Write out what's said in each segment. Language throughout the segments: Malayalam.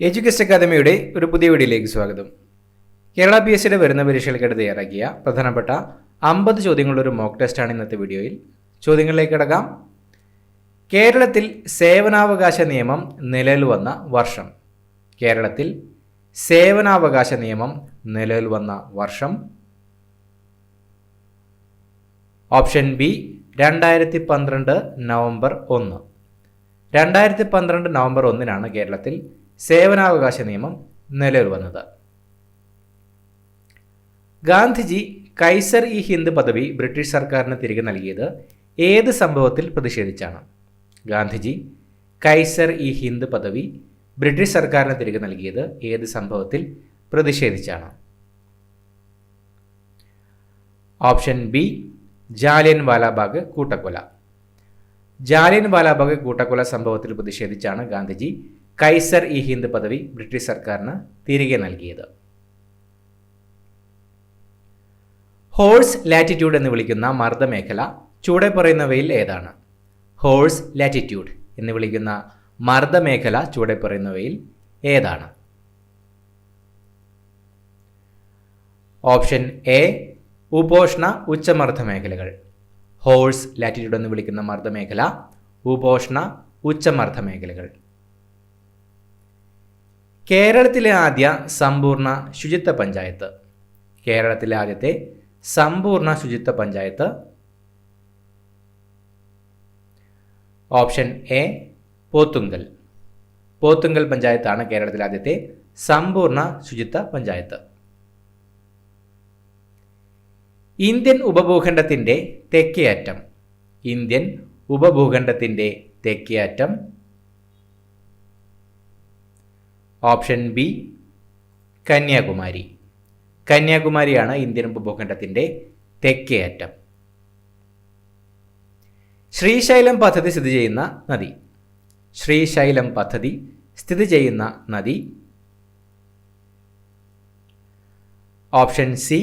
എഡ്യൂക്കേഷൻ അക്കാദമിയുടെ ഒരു പുതിയ വീഡിയോയിലേക്ക് സ്വാഗതം. കേരള PSCയുടെ വരുന്ന പരീക്ഷകൾക്കായിട്ട് തയ്യാറാക്കിയ പ്രധാനപ്പെട്ട 50 ചോദ്യങ്ങളുടെ ഒരു മോക്ക് ടെസ്റ്റാണ് ഇന്നത്തെ വീഡിയോയിൽ. ചോദ്യങ്ങളിലേക്ക് കടക്കാം. കേരളത്തിൽ സേവനാവകാശ നിയമം നിലവിൽ വന്ന വർഷം. കേരളത്തിൽ സേവനാവകാശ നിയമം നിലവിൽ വന്ന വർഷം. Option B 2012 November 1. 2012 നവംബർ 1-നാണ് കേരളത്തിൽ സേവനാവകാശ നിയമം നിലവിൽ വന്നത്. ഗാന്ധിജി കൈസർ-ഇ-ഹിന്ദ് പദവി ബ്രിട്ടീഷ് സർക്കാരിന് തിരികെ നൽകിയത് ഏത് സംഭവത്തിൽ പ്രതിഷേധിച്ചാണ്? ഗാന്ധിജി കൈസർ-ഇ-ഹിന്ദ് പദവി ബ്രിട്ടീഷ് സർക്കാരിന് തിരികെ നൽകിയത് ഏത് സംഭവത്തിൽ പ്രതിഷേധിച്ചാണ്? ഓപ്ഷൻ ബി ജാലിയൻ വാലാബാഗ് കൂട്ടക്കൊല. ജാലിയൻ വാലാബാഗ് കൂട്ടക്കൊല സംഭവത്തിൽ പ്രതിഷേധിച്ചാണ് ഗാന്ധിജി കൈസർ-ഇ-ഹിന്ദ് പദവി ബ്രിട്ടീഷ് സർക്കാരിന് തിരികെ നൽകിയത്. ഹോഴ്സ് ലാറ്റിറ്റ്യൂഡ് എന്ന് വിളിക്കുന്ന മർദ്ദമേഖല ചുവടെ പറയുന്നവയിൽ ഏതാണ്? ഹോഴ്സ് ലാറ്റിറ്റ്യൂഡ് എന്ന് വിളിക്കുന്ന മർദ്ദമേഖല ചുവടെ പറയുന്നവയിൽ ഏതാണ്? ഓപ്ഷൻ എ ഉപോഷ്ണ ഉച്ചമർദ്ദ മേഖലകൾ. ഹോഴ്സ് ലാറ്റിറ്റ്യൂഡ് എന്ന് വിളിക്കുന്ന മർദ്ദമേഖല ഉപോഷ്ണ ഉച്ചമർദ്ദ മേഖലകൾ. കേരളത്തിലെ ആദ്യ സമ്പൂർണ്ണ ശുചിത്വ പഞ്ചായത്ത്. കേരളത്തിലെ ആദ്യത്തെ സമ്പൂർണ്ണ ശുചിത്വ പഞ്ചായത്ത്. Option A Pothukal. പോത്തുങ്കൽ പഞ്ചായത്താണ് കേരളത്തിലെ ആദ്യത്തെ സമ്പൂർണ്ണ ശുചിത്വ പഞ്ചായത്ത്. ഇന്ത്യൻ ഉപഭൂഖണ്ഡത്തിൻ്റെ തെക്കേ അറ്റം. ഇന്ത്യൻ ഉപഭൂഖണ്ഡത്തിൻ്റെ തെക്കേ അറ്റം. Option B Kanyakumari. കന്യാകുമാരിയാണ് ഇന്ത്യൻ ഉപഭൂഖണ്ഡത്തിൻ്റെ തെക്കേ അറ്റം. ശ്രീശൈലം പദ്ധതി സ്ഥിതി ചെയ്യുന്ന നദി. ശ്രീശൈലം പദ്ധതി സ്ഥിതി ചെയ്യുന്ന നദി. ഓപ്ഷൻ സി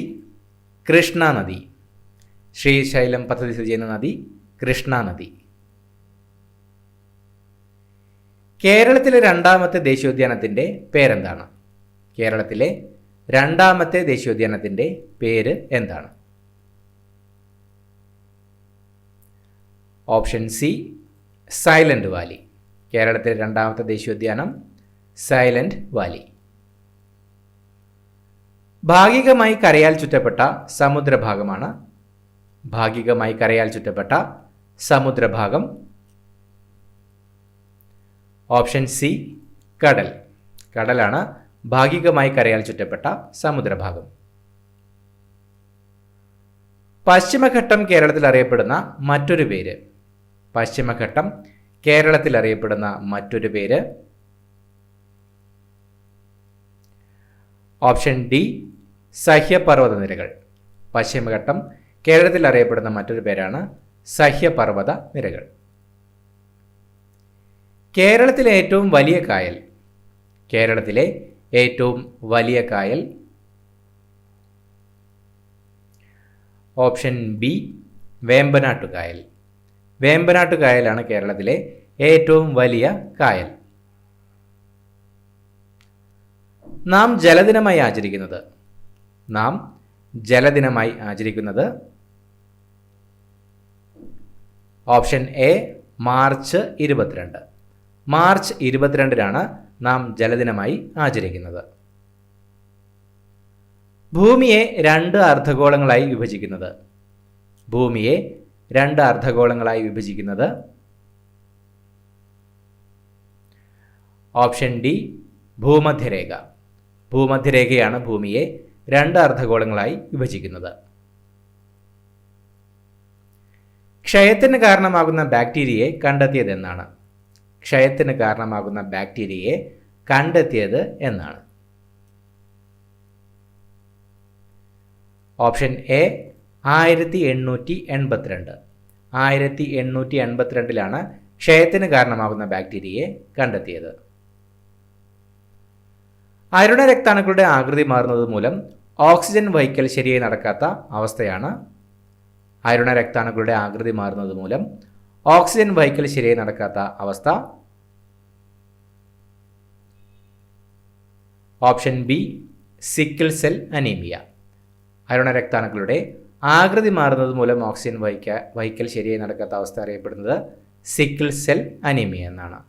കൃഷ്ണ നദി. ശ്രീശൈലം പദ്ധതി സ്ഥിതി ചെയ്യുന്ന നദി കൃഷ്ണ നദി. കേരളത്തിലെ രണ്ടാമത്തെ ദേശീയോദ്യാനത്തിൻ്റെ പേരെന്താണ്? കേരളത്തിലെ രണ്ടാമത്തെ ദേശീയോദ്യാനത്തിൻ്റെ പേര് എന്താണ്? Option C silent Valley. കേരളത്തിലെ രണ്ടാമത്തെ ദേശീയോദ്യാനം സൈലന്റ് വാലി. ഭാഗികമായി കരയാൽ ചുറ്റപ്പെട്ട സമുദ്രഭാഗമാണ്. ഭാഗികമായി കരയാൽ ചുറ്റപ്പെട്ട സമുദ്രഭാഗം. ഓപ്ഷൻ സി കടൽ. കടലാണ് ഭാഗികമായി കരയാൽ ചുറ്റപ്പെട്ട സമുദ്രഭാഗം. പശ്ചിമഘട്ടം കേരളത്തിൽ അറിയപ്പെടുന്ന മറ്റൊരു പേര്. പശ്ചിമഘട്ടം കേരളത്തിൽ അറിയപ്പെടുന്ന മറ്റൊരു പേര്. ഓപ്ഷൻ ഡി സഹ്യപർവ്വത നിരകൾ. പശ്ചിമഘട്ടം കേരളത്തിൽ അറിയപ്പെടുന്ന മറ്റൊരു പേരാണ് സഹ്യപർവ്വത നിരകൾ. കേരളത്തിലെ ഏറ്റവും വലിയ കായൽ. കേരളത്തിലെ ഏറ്റവും വലിയ കായൽ. ഓപ്ഷൻ ബി വേമ്പനാട്ടു കായൽ. വേമ്പനാട്ടു കായലാണ് കേരളത്തിലെ ഏറ്റവും വലിയ കായൽ. നാം ജലദിനമായി ആചരിക്കുന്നത്. നാം ജലദിനമായി ആചരിക്കുന്നത്. Option A March 22. മാർച്ച് 22-നാണ് നാം ജലദിനമായി ആചരിക്കുന്നത്. ഭൂമിയെ 2 അർദ്ധഗോളങ്ങളായി വിഭജിക്കുന്നത്. ഭൂമിയെ 2 അർദ്ധഗോളങ്ങളായി വിഭജിക്കുന്നത്. Option D ഭൂമധ്യരേഖ. ഭൂമധ്യരേഖയാണ് ഭൂമിയെ 2 അർദ്ധഗോളങ്ങളായി വിഭജിക്കുന്നത്. ക്ഷയത്തിന് കാരണമാകുന്ന ബാക്ടീരിയയെ കണ്ടെത്തിയത് എന്നാണ്? ക്ഷയത്തിന് കാരണമാകുന്ന ബാക്ടീരിയയെ കണ്ടെത്തിയത് എന്നാണ്? Option A 1882. 1882-ലാണ് ക്ഷയത്തിന് കാരണമാകുന്ന ബാക്ടീരിയയെ കണ്ടെത്തിയത്. അരുണ രക്താണുക്കളുടെ ആകൃതി മാറുന്നത് മൂലം ഓക്സിജൻ വഹിക്കൽ ശരിയായി നടക്കാത്ത അവസ്ഥയാണ്. അരുണ രക്താണുക്കളുടെ ആകൃതി മാറുന്നത് മൂലം ഓക്സിജൻ വഹിക്കൽ ശരിയായി നടക്കാത്ത അവസ്ഥ. Option B sickle cell anaemia. അരുണ രക്താണുക്കളുടെ ആകൃതി മാറുന്നത് മൂലം ഓക്സിജൻ വഹിക്കൽ ശരിയായി നടക്കാത്ത അവസ്ഥ അറിയപ്പെടുന്നത് സിക്കിൾ സെൽ അനീമിയ എന്നാണ്.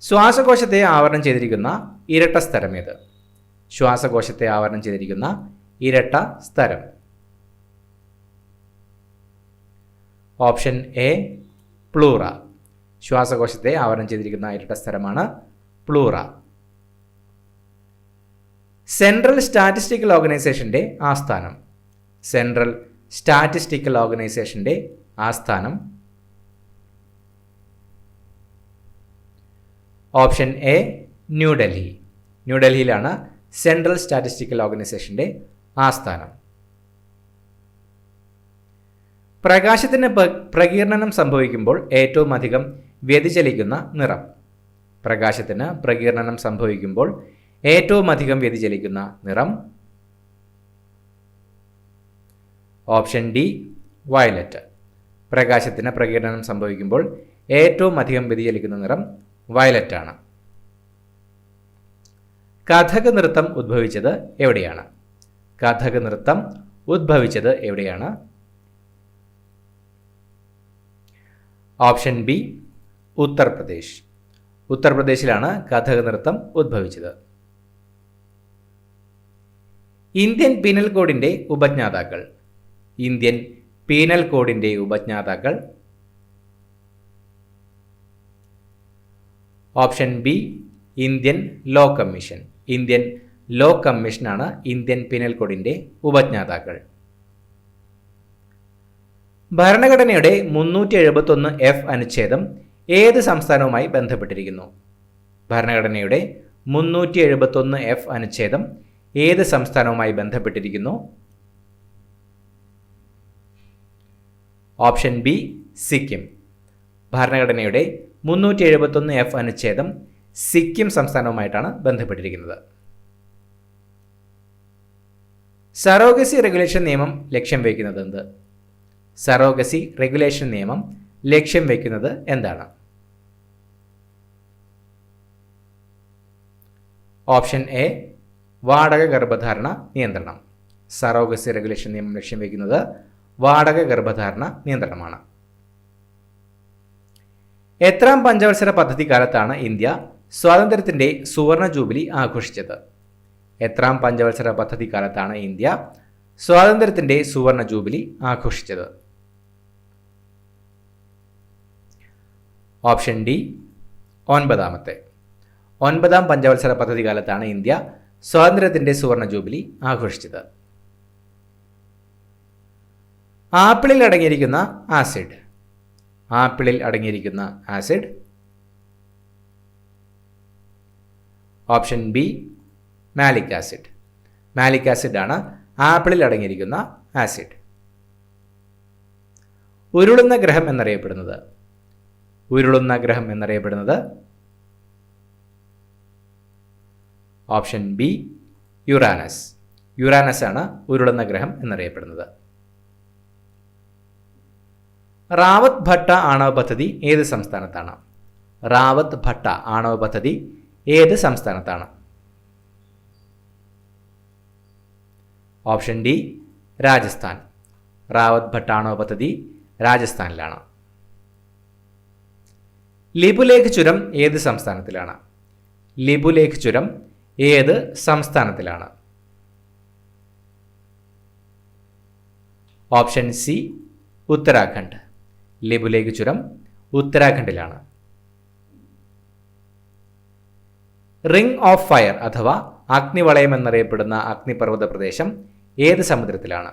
ശ്വാസകോശത്തെ ആവരണം ചെയ്തിരിക്കുന്ന ഇരട്ട സ്ഥലം ഏത്? ശ്വാസകോശത്തെ ആവരണം ചെയ്തിരിക്കുന്ന ഇരട്ട സ്ഥലം. Option A pleura. ശ്വാസകോശത്തെ ആവരണം ചെയ്തിരിക്കുന്ന ഇരട്ട സ്ഥലമാണ് പ്ലൂറ. സെൻട്രൽ സ്റ്റാറ്റിസ്റ്റിക്കൽ ഓർഗനൈസേഷന്റെ ആസ്ഥാനം. സെൻട്രൽ സ്റ്റാറ്റിസ്റ്റിക്കൽ ഓർഗനൈസേഷന്റെ ആസ്ഥാനം. Option A New Delhi. ന്യൂഡൽഹിയിലാണ് സെൻട്രൽ സ്റ്റാറ്റിസ്റ്റിക്കൽ ഓർഗനൈസേഷന്റെ ആസ്ഥാനം. പ്രകാശത്തിന് പ്രകീർണനം സംഭവിക്കുമ്പോൾ ഏറ്റവും അധികം വ്യതിചലിക്കുന്ന നിറം. പ്രകാശത്തിന് പ്രകീർണനം സംഭവിക്കുമ്പോൾ ഏറ്റവും അധികം വ്യതിചലിക്കുന്ന നിറം. Option D violet. പ്രകാശത്തിന് പ്രകീർണനം സംഭവിക്കുമ്പോൾ ഏറ്റവും അധികം വ്യതിചലിക്കുന്ന നിറം വയലറ്റ് ആണ്. കഥക് നൃത്തം ഉദ്ഭവിച്ചത് എവിടെയാണ്? കഥക് നൃത്തം ഉദ്ഭവിച്ചത് എവിടെയാണ്? Option B Uttar Pradesh. ഉത്തർപ്രദേശിലാണ് കഥക് നൃത്തം ഉദ്ഭവിച്ചത്. ഇന്ത്യൻ പീനൽ കോഡിന്റെ ഉപജ്ഞാതാക്കൾ. ഇന്ത്യൻ പീനൽ കോഡിന്റെ ഉപജ്ഞാതാക്കൾ. Option B Indian law commission. Indian law കമ്മീഷനാണ് ഇന്ത്യൻ പീനൽ കോഡിന്റെ ഉപജ്ഞാതാക്കൾ. ഭരണഘടനയുടെ 371F അനുച്ഛേദം ഏത് സംസ്ഥാനവുമായി ബന്ധപ്പെട്ടിരിക്കുന്നു? ഭരണഘടനയുടെ 371F അനുച്ഛേദം ഏത് സംസ്ഥാനവുമായി ബന്ധപ്പെട്ടിരിക്കുന്നു? Option B Sikkim. ഭരണഘടനയുടെ 371F അനുച്ഛേദം സിക്കിം സംസ്ഥാനവുമായിട്ടാണ് ബന്ധപ്പെട്ടിരിക്കുന്നത്. സറോഗസി റെഗുലേഷൻ നിയമം ലക്ഷ്യം വയ്ക്കുന്നത് എന്ത്? സറോഗസി റെഗുലേഷൻ നിയമം ലക്ഷ്യം വയ്ക്കുന്നത് എന്താണ്? ഓപ്ഷൻ എ വാടക ഗർഭധാരണ നിയന്ത്രണം. സറോഗസി റെഗുലേഷൻ നിയമം ലക്ഷ്യം വയ്ക്കുന്നത് വാടക ഗർഭധാരണ നിയന്ത്രണമാണ്. എത്രാം പഞ്ചവത്സര പദ്ധതി കാലത്താണ് ഇന്ത്യ സ്വാതന്ത്ര്യത്തിന്റെ സുവർണ ജൂബിലി ആഘോഷിച്ചത്? എത്രാം പഞ്ചവത്സര പദ്ധതി കാലത്താണ് ഇന്ത്യ സ്വാതന്ത്ര്യത്തിന്റെ സുവർണ ജൂബിലി ആഘോഷിച്ചത്? Option D 9ാമത്തെ. 9ാം പഞ്ചവത്സര പദ്ധതി കാലത്താണ് ഇന്ത്യ സ്വാതന്ത്ര്യത്തിന്റെ സുവർണ ജൂബിലി ആഘോഷിച്ചത്. ആപ്പിളിൽ അടങ്ങിയിരിക്കുന്ന ആസിഡ്. ആപ്പിളിൽ അടങ്ങിയിരിക്കുന്ന acid. Option B malic acid. Malic acid ആണ് ആപ്പിളിൽ അടങ്ങിയിരിക്കുന്ന ആസിഡ്. ഉരുളുന്ന ഗ്രഹം എന്നറിയപ്പെടുന്നത്. ഉരുളുന്ന ഗ്രഹം എന്നറിയപ്പെടുന്നത്. Option B Uranus. യുറാനസ് ആണ് ഉരുളുന്ന ഗ്രഹം എന്നറിയപ്പെടുന്നത്. റാവത്ത് ഭട്ട ആണവ പദ്ധതി ഏത് സംസ്ഥാനത്താണ്? റാവത്ത് ഭട്ട ആണവ പദ്ധതി ഏത് സംസ്ഥാനത്താണ്? Option D Rajasthan. Rawatbhata ആണവ പദ്ധതി രാജസ്ഥാനിലാണ്. ലിപുലേഖ് ചുരം ഏത് സംസ്ഥാനത്തിലാണ്? ലിപുലേഖ് ചുരം ഏത് സംസ്ഥാനത്തിലാണ്? Option C Uttarakhand. ലിപുലേഖ് ചുരം ഉത്തരാഖണ്ഡിലാണ്. റിംഗ് ഓഫ് ഫയർ അഥവാ അഗ്നിവളയം എന്നറിയപ്പെടുന്ന അഗ്നിപർവ്വത പ്രദേശം ഏത് സമുദ്രത്തിലാണ്?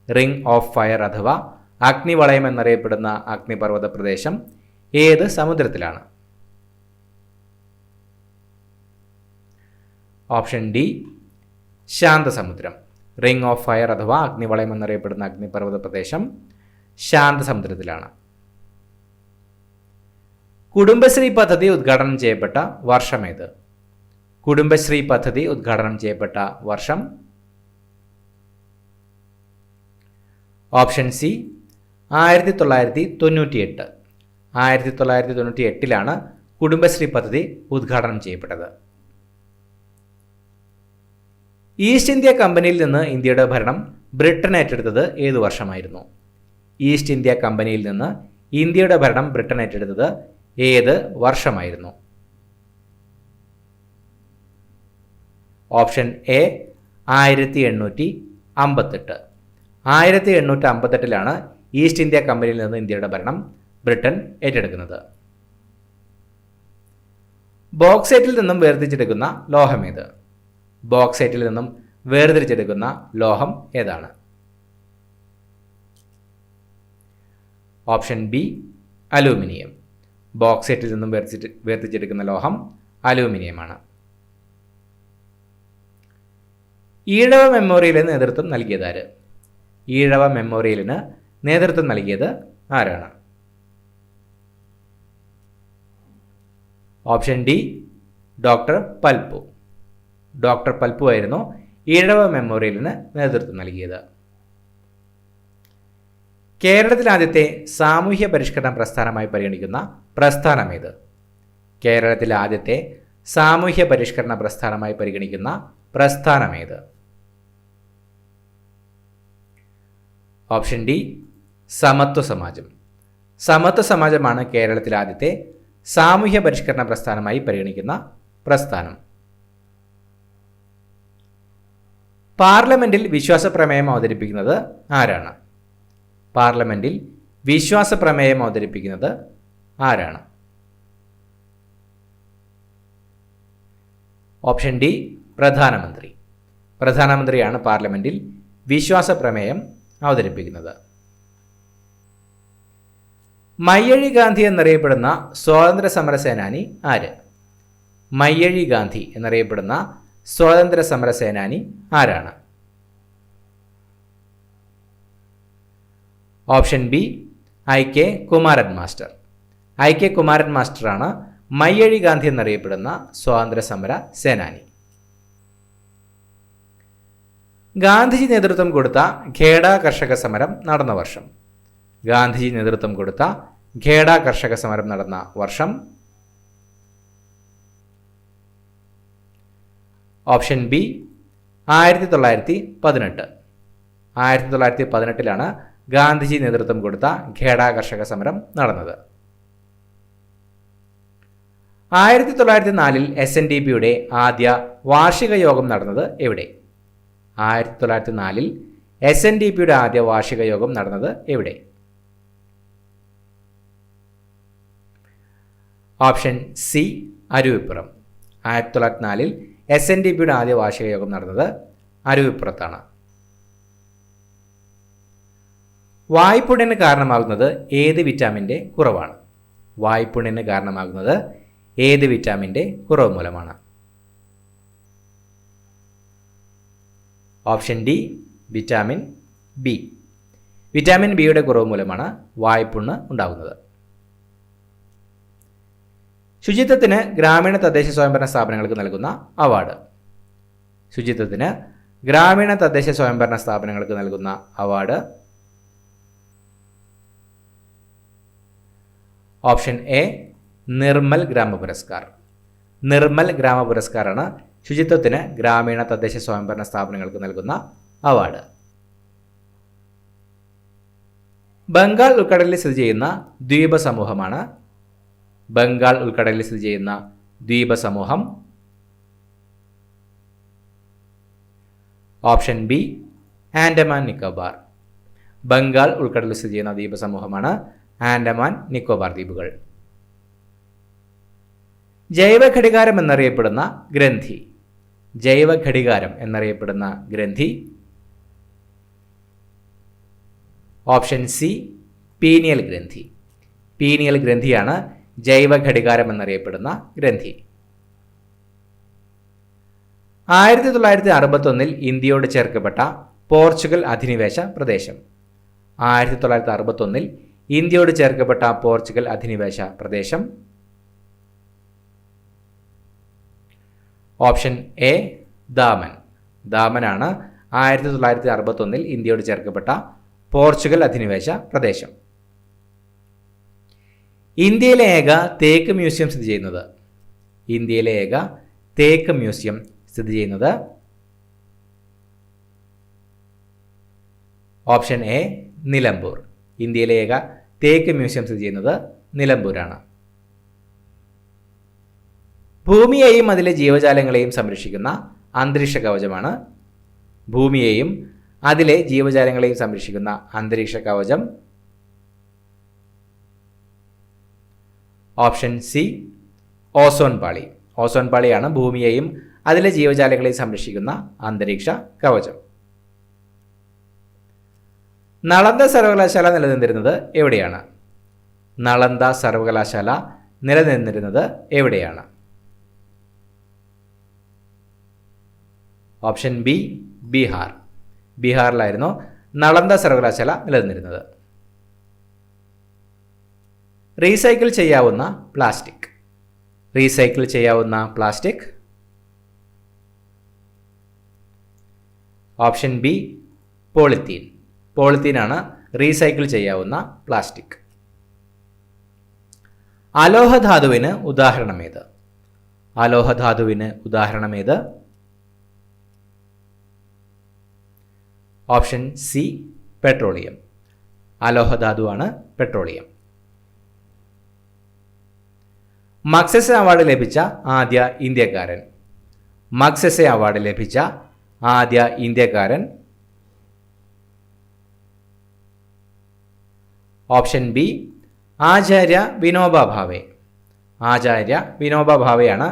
റിംഗ് ഓഫ് ഫയർ അഥവാ അഗ്നിവളയം എന്നറിയപ്പെടുന്ന അഗ്നിപർവ്വത പ്രദേശം ഏത് സമുദ്രത്തിലാണ്? ഓപ്ഷൻ ഡി ശാന്തസമുദ്രം. റിംഗ് ഓഫ് ഫയർ അഥവാ അഗ്നിവളയം എന്നറിയപ്പെടുന്ന അഗ്നിപർവ്വത പ്രദേശം ശാന്തസമുദ്രത്തിലാണ്. കുടുംബശ്രീ പദ്ധതി ഉദ്ഘാടനം ചെയ്യപ്പെട്ട വർഷമേത്? കുടുംബശ്രീ പദ്ധതി ഉദ്ഘാടനം ചെയ്യപ്പെട്ട വർഷം? Option C 1998. 1998 കുടുംബശ്രീ പദ്ധതി ഉദ്ഘാടനം ചെയ്യപ്പെട്ടത്? ഈസ്റ്റ് ഇന്ത്യ കമ്പനിയിൽ നിന്ന് ഇന്ത്യയുടെ ഭരണം ബ്രിട്ടൻ ഏറ്റെടുത്തത് ഏതു വർഷമായിരുന്നു? ഈസ്റ്റ് ഇന്ത്യ കമ്പനിയിൽ നിന്ന് ഇന്ത്യയുടെ ഭരണം ബ്രിട്ടൻ ഏറ്റെടുത്തത് ഏത് വർഷമായിരുന്നു? Option A 1858. 1858 ഈസ്റ്റ് ഇന്ത്യ കമ്പനിയിൽ നിന്ന് ഇന്ത്യയുടെ ഭരണം ബ്രിട്ടൻ ഏറ്റെടുക്കുന്നത്. ബോക്സൈറ്റിൽ നിന്നും വേർതിരിച്ചെടുക്കുന്ന ലോഹമേത്? ബോക്സൈറ്റിൽ നിന്നും വേർതിരിച്ചെടുക്കുന്ന ലോഹം ഏതാണ്? Option B aluminium. ബോക്സൈറ്റിൽ നിന്നും വേർതിരിച്ചെടുക്കുന്ന ലോഹം അലൂമിനിയമാണ്. ഈഴവ മെമ്മോറിയലിന് നേതൃത്വം നൽകിയതാര്? ഈഴവ മെമ്മോറിയലിന് നേതൃത്വം നൽകിയത് ആരാണ്? Option D doctor Palpu. Doctor Palpu ആയിരുന്നു ഈഴവ മെമ്മോറിയലിന് നേതൃത്വം നൽകിയത്. കേരളത്തിൽ ആദ്യത്തെ സാമൂഹ്യ പരിഷ്കരണ പ്രസ്ഥാനമായി പരിഗണിക്കുന്ന പ്രസ്ഥാനമേത്? കേരളത്തിലെ ആദ്യത്തെ സാമൂഹ്യ പരിഷ്കരണ പ്രസ്ഥാനമായി പരിഗണിക്കുന്ന പ്രസ്ഥാനമേത്? ഓപ്ഷൻ ഡി സമത്വ സമാജം. സമത്വ സമാജമാണ് കേരളത്തിലെ ആദ്യത്തെ സാമൂഹ്യ പരിഷ്കരണ പ്രസ്ഥാനമായി പരിഗണിക്കുന്ന പ്രസ്ഥാനം. പാർലമെന്റിൽ വിശ്വാസ പ്രമേയം അവതരിപ്പിക്കുന്നത് ആരാണ്? പാർലമെന്റിൽ വിശ്വാസ പ്രമേയം അവതരിപ്പിക്കുന്നത് ആരാണ്? ഓപ്ഷൻ ഡി പ്രധാനമന്ത്രി. പ്രധാനമന്ത്രിയാണ് പാർലമെന്റിൽ വിശ്വാസ പ്രമേയം അവതരിപ്പിക്കുന്നത്. മയ്യഴി ഗാന്ധി എന്നറിയപ്പെടുന്ന സ്വാതന്ത്ര്യ സമര സേനാനി ആര്? മയ്യഴി ഗാന്ധി എന്നറിയപ്പെടുന്ന സ്വാതന്ത്ര്യ സമര സേനാനി ആരാണ്? Option B IK Kumaran master. IK Kumaran മാസ്റ്ററാണ് മയ്യഴി ഗാന്ധി എന്നറിയപ്പെടുന്ന സ്വാതന്ത്ര്യ സമര സേനാനി. ഗാന്ധിജി നേതൃത്വം കൊടുത്ത ഖേഡ കർഷക സമരം നടന്ന വർഷം? ഗാന്ധിജി നേതൃത്വം കൊടുത്ത ഖേഡ കർഷക സമരം നടന്ന വർഷം? Option B 1918. 1918 ഗാന്ധിജി നേതൃത്വം കൊടുത്ത ഖേഡ കർഷക സമരം നടന്നത്. 1904 SNDPയുടെ ആദ്യ വാർഷിക യോഗം നടന്നത് എവിടെ? 1904 SNDPയുടെ ആദ്യ വാർഷിക യോഗം നടന്നത് എവിടെ? Option C Aruvippuram. 1904 SNDPയുടെ ആദ്യ വാർഷിക യോഗം നടന്നത് അരുവിപ്പുറത്താണ്. വായ്പുണ്യന് കാരണമാകുന്നത് ഏത് വിറ്റാമിൻ്റെ കുറവാണ്? വായ്പുണ്യന് കാരണമാകുന്നത് ഏത് വിറ്റാമിൻ്റെ കുറവ് മൂലമാണ്? Option D vitamin B. Vitamin ബിയുടെ കുറവ് മൂലമാണ് വായ്പുണ്ണ് ഉണ്ടാകുന്നത്. ശുചിത്വത്തിന് ഗ്രാമീണ തദ്ദേശ സ്വയംഭരണ സ്ഥാപനങ്ങൾക്ക് നൽകുന്ന അവാർഡ്? ശുചിത്വത്തിന് ഗ്രാമീണ തദ്ദേശ സ്വയംഭരണ സ്ഥാപനങ്ങൾക്ക് നൽകുന്ന അവാർഡ്? ഓപ്ഷൻ എ നിർമ്മൽ ഗ്രാമ പുരസ്കാർ. നിർമ്മൽ ഗ്രാമ പുരസ്കാറാണ് ശുചിത്വത്തിന് ഗ്രാമീണ തദ്ദേശ സ്വയംഭരണ സ്ഥാപനങ്ങൾക്ക് നൽകുന്ന അവാർഡ്. ബംഗാൾ ഉൾക്കടലിൽ സ്ഥിതി ചെയ്യുന്ന ദ്വീപ സമൂഹമാണ്? ബംഗാൾ ഉൾക്കടലിൽ സ്ഥിതി ചെയ്യുന്ന ദ്വീപ സമൂഹം? Option B Andaman Nicobar. ബംഗാൾ ഉൾക്കടലിൽ സ്ഥിതി ചെയ്യുന്ന ദ്വീപ സമൂഹമാണ് ആൻഡമാൻ നിക്കോബാർ ദ്വീപുകൾ. ജൈവഘടികാരം എന്നറിയപ്പെടുന്ന ഗ്രന്ഥി? ജൈവഘടികാരം എന്നറിയപ്പെടുന്ന ഗ്രന്ഥി? ഓപ്ഷൻ സി പീനിയൽ ഗ്രന്ഥി. പീനിയൽ ഗ്രന്ഥിയാണ് ജൈവഘടികാരം എന്നറിയപ്പെടുന്ന ഗ്രന്ഥി. 1961 ഇന്ത്യയോട് ചേർക്കപ്പെട്ട പോർച്ചുഗൽ അധിനിവേശ പ്രദേശം? 1961 ഇന്ത്യയോട് ചേർക്കപ്പെട്ട പോർച്ചുഗൽ അധിനിവേശ പ്രദേശം? Option A Daman. ദാമനാണ് 1961 ഇന്ത്യയോട് ചേർക്കപ്പെട്ട പോർച്ചുഗൽ അധിനിവേശ പ്രദേശം. ഇന്ത്യയിലെ ഏക തേക്ക് മ്യൂസിയം സ്ഥിതി ചെയ്യുന്നത്? ഇന്ത്യയിലെ ഏക തേക്ക് മ്യൂസിയം സ്ഥിതി ചെയ്യുന്നത്? Option A Nilambur. ഇന്ത്യയിലെ ഏക തേക്ക് മ്യൂസിയം സ്ഥിതി ചെയ്യുന്നത് നിലമ്പൂരാണ്. ഭൂമിയെയും അതിലെ ജീവജാലങ്ങളെയും സംരക്ഷിക്കുന്ന അന്തരീക്ഷ കവചമാണ്? ഭൂമിയെയും അതിലെ ജീവജാലങ്ങളെയും സംരക്ഷിക്കുന്ന അന്തരീക്ഷ കവചം? ഓപ്ഷൻ സി ഓസോൺ പാളി. ഓസോൺ പാളിയാണ് ഭൂമിയെയും അതിലെ ജീവജാലങ്ങളെയും സംരക്ഷിക്കുന്ന അന്തരീക്ഷ കവചം. നളന്ദ സർവകലാശാല നിലനിന്നിരുന്നത് എവിടെയാണ്? നളന്ദ സർവകലാശാല നിലനിന്നിരുന്നത് എവിടെയാണ്? Option B Bihar. ബീഹാറിലായിരുന്നു നളന്ദ സർവകലാശാല നിലനിന്നിരുന്നത്. റീസൈക്കിൾ ചെയ്യാവുന്ന പ്ലാസ്റ്റിക്. റീസൈക്കിൾ ചെയ്യാവുന്ന പ്ലാസ്റ്റിക്? Option B polythene. പോളിത്തീനാണ് റീസൈക്കിൾ ചെയ്യാവുന്ന പ്ലാസ്റ്റിക്. അലോഹധാതുവിന് ഉദാഹരണമേത്? അലോഹധാതുവിന് ഉദാഹരണമേത്? Option C petroleum. അലോഹധാതുവാണ് പെട്രോളിയം. മഗ്സസെ അവാർഡ് ലഭിച്ച ആദ്യ ഇന്ത്യക്കാരൻ? മഗ്സസെ അവാർഡ് ലഭിച്ച ആദ്യ ഇന്ത്യക്കാരൻ? Option B Acharya Vinoba Bhave. ആചാര്യ വിനോബ ഭാവെയാണ്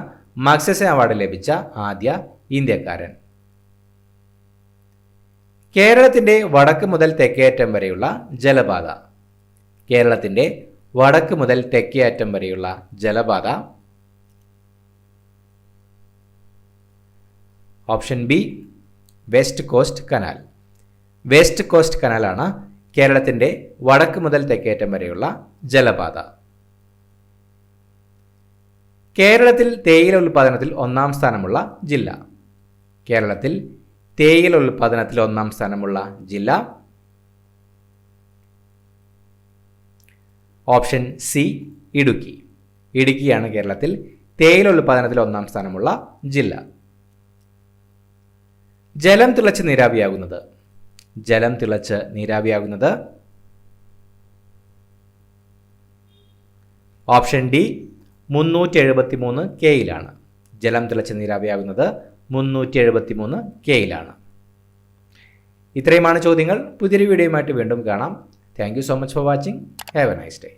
മഗ്സസെ അവാർഡ് ലഭിച്ച ആദ്യ ഇന്ത്യക്കാരൻ. കേരളത്തിൻ്റെ വടക്ക് മുതൽ തെക്കേ അറ്റം വരെയുള്ള ജലപാത? കേരളത്തിൻ്റെ വടക്ക് മുതൽ തെക്കേ അറ്റം വരെയുള്ള ജലപാത? Option B west coast canal. West coast കനാലാണ് കേരളത്തിൻ്റെ വടക്ക് മുതൽ തെക്കേറ്റം വരെയുള്ള ജലപാത. കേരളത്തിൽ തേയില ഉൽപ്പാദനത്തിൽ ഒന്നാം സ്ഥാനമുള്ള ജില്ല? കേരളത്തിൽ തേയില ഉൽപ്പാദനത്തിൽ ഒന്നാം സ്ഥാനമുള്ള ജില്ല? Option C Idukki. ഇടുക്കിയാണ് കേരളത്തിൽ തേയില ഉൽപ്പാദനത്തിൽ ഒന്നാം സ്ഥാനമുള്ള ജില്ല. ജലം തിളച്ച് നീരാവിയാകുന്നത്? ജലം തിളച്ച് നീരാവിയാകുന്നത്? Option D 373 കെയിലാണ്. ജലം തിളച്ച് നീരാവിയാകുന്നത് 373 കെയിലാണ്. ഇത്രയുമാണ് ചോദ്യങ്ങൾ. പുതിയൊരു വീഡിയോയുമായിട്ട് വീണ്ടും കാണാം. Thank you so much for watching. Have A nice day.